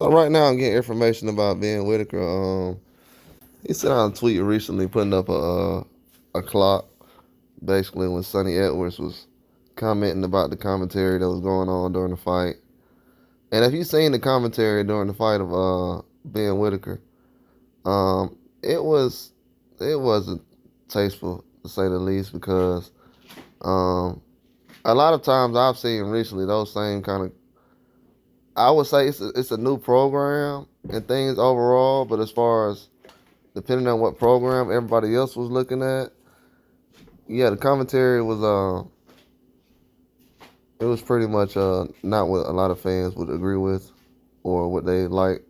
So right now I'm getting information about Ben Whittaker. He sent out a tweet recently putting up a clock, basically when Sonny Edwards was commenting about the commentary that was going on during the fight. And if you seen the commentary during the fight of Ben Whittaker, um, it was it wasn't tasteful to say the least because um, a lot of times I've seen recently those same kind of. I would say it's a new program and things overall, but as far as depending on what program everybody else was looking at, yeah, the commentary was it was pretty much not what a lot of fans would agree with or what they like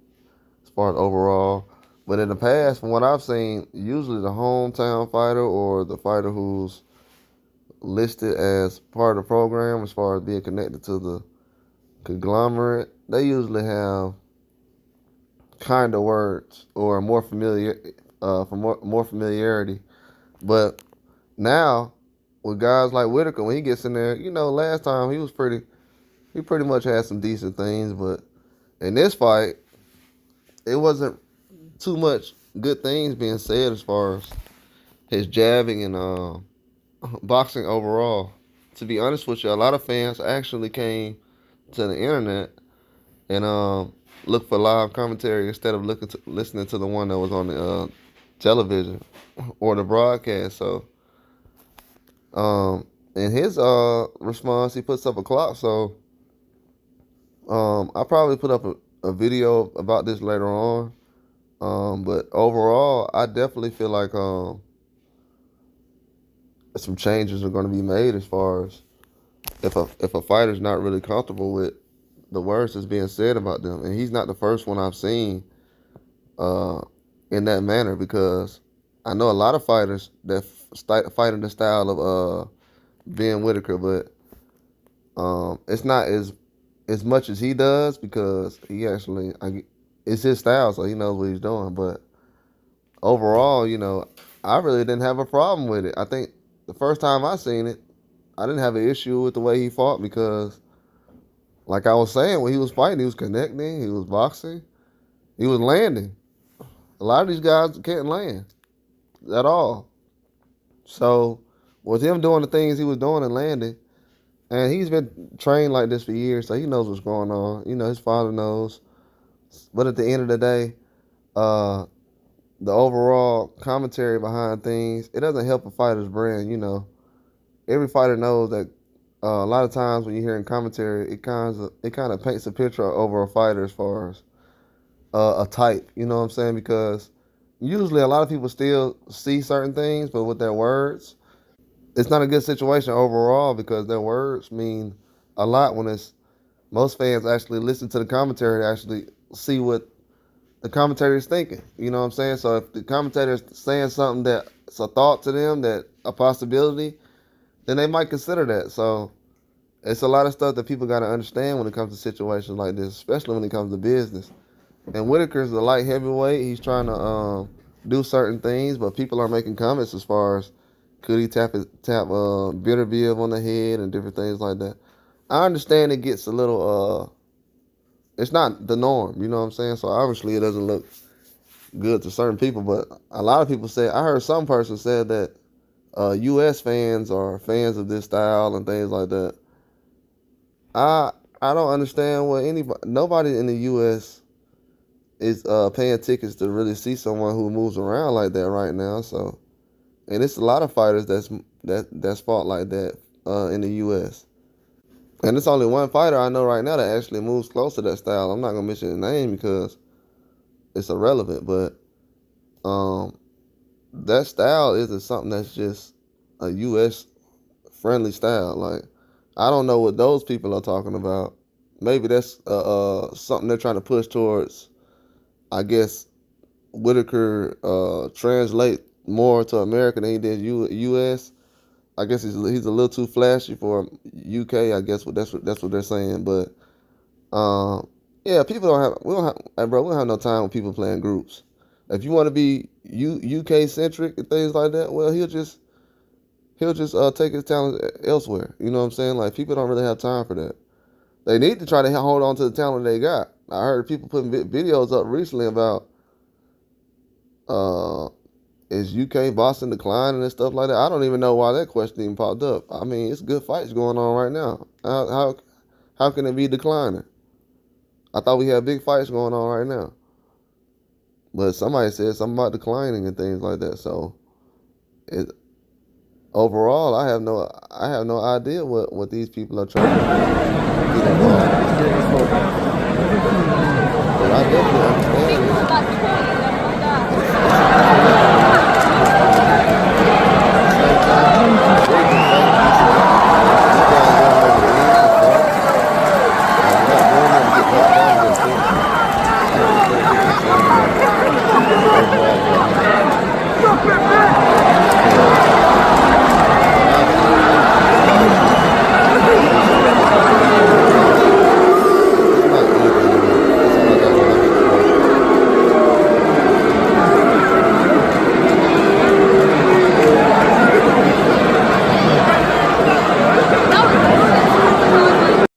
as far as overall. But in the past, from what I've seen, usually the hometown fighter or the fighter who's listed as part of the program as far as being connected to the conglomerate, they usually have kind of words or more familiar for more familiarity. But now with guys like Whittaker, when he gets in there, last time he pretty much had some decent things, but in this fight, it wasn't too much good things being said as far as his jabbing and boxing overall. To be honest with you, a lot of fans actually came to the internet and looked for live commentary instead of listening to the one that was on the television or the broadcast. So in his response, he puts up a clock. So I'll probably put up a video about this later on. But overall, I definitely feel like some changes are going to be made as far as if a fighter's not really comfortable with the words that's being said about them, and he's not the first one I've seen uh, in that manner because I know a lot of fighters that fight in the style of Ben Whittaker, but it's not as much as he does because he actually it's his style, so he knows what he's doing. But overall, I really didn't have a problem with it. I think the first time I seen it, I didn't have an issue with the way he fought because, like I was saying, when he was fighting, he was connecting, he was boxing, he was landing. A lot of these guys can't land at all. So with him doing the things he was doing and landing, and he's been trained like this for years, so he knows what's going on. His father knows. But at the end of the day, uh, the overall commentary behind things, it doesn't help a fighter's brand. Every fighter knows that a lot of times when you're hearing commentary, it kind of paints a picture over a fighter as far as a type. You know what I'm saying? Because usually a lot of people still see certain things, but with their words, it's not a good situation overall because their words mean a lot when it's most fans actually listen to the commentary to actually see what the commentator is thinking. You know what I'm saying? So if the commentator is saying something that's a thought to them, that a possibility, then they might consider that. So it's a lot of stuff that people got to understand when it comes to situations like this, especially when it comes to business. And Whittaker's a light heavyweight. He's trying to do certain things, but people are making comments as far as could he tap Bitterbill on the head and different things like that. I understand it gets a little it's not the norm, you know what I'm saying? So obviously it doesn't look good to certain people, but a lot of people say, I heard some person said that U.S. fans are fans of this style and things like that. I don't understand what nobody in the U.S. is paying tickets to really see someone who moves around like that right now. So, and it's a lot of fighters that's fought like that in the U.S. And it's only one fighter I know right now that actually moves close to that style. I'm not gonna mention his name because it's irrelevant, but that style isn't something that's just a U.S. friendly style. Like, I don't know what those people are talking about. Maybe that's something they're trying to push towards. I guess Whittaker translate more to America than he did U.S. I guess he's a little too flashy for UK. I guess that's what they're saying. But yeah, people don't have we don't have hey, bro. We don't have no time with people playing groups. If you want to be UK centric and things like that, well, he'll just take his talent elsewhere. You know what I'm saying? Like, people don't really have time for that. They need to try to hold on to the talent they got. I heard people putting videos up recently about is UK boxing declining and stuff like that. I don't even know why that question even popped up. I mean, it's good fights going on right now. How can it be declining? I thought we had big fights going on right now. But somebody said something about declining and things like that. So overall, I have no idea what these people are trying to get involved.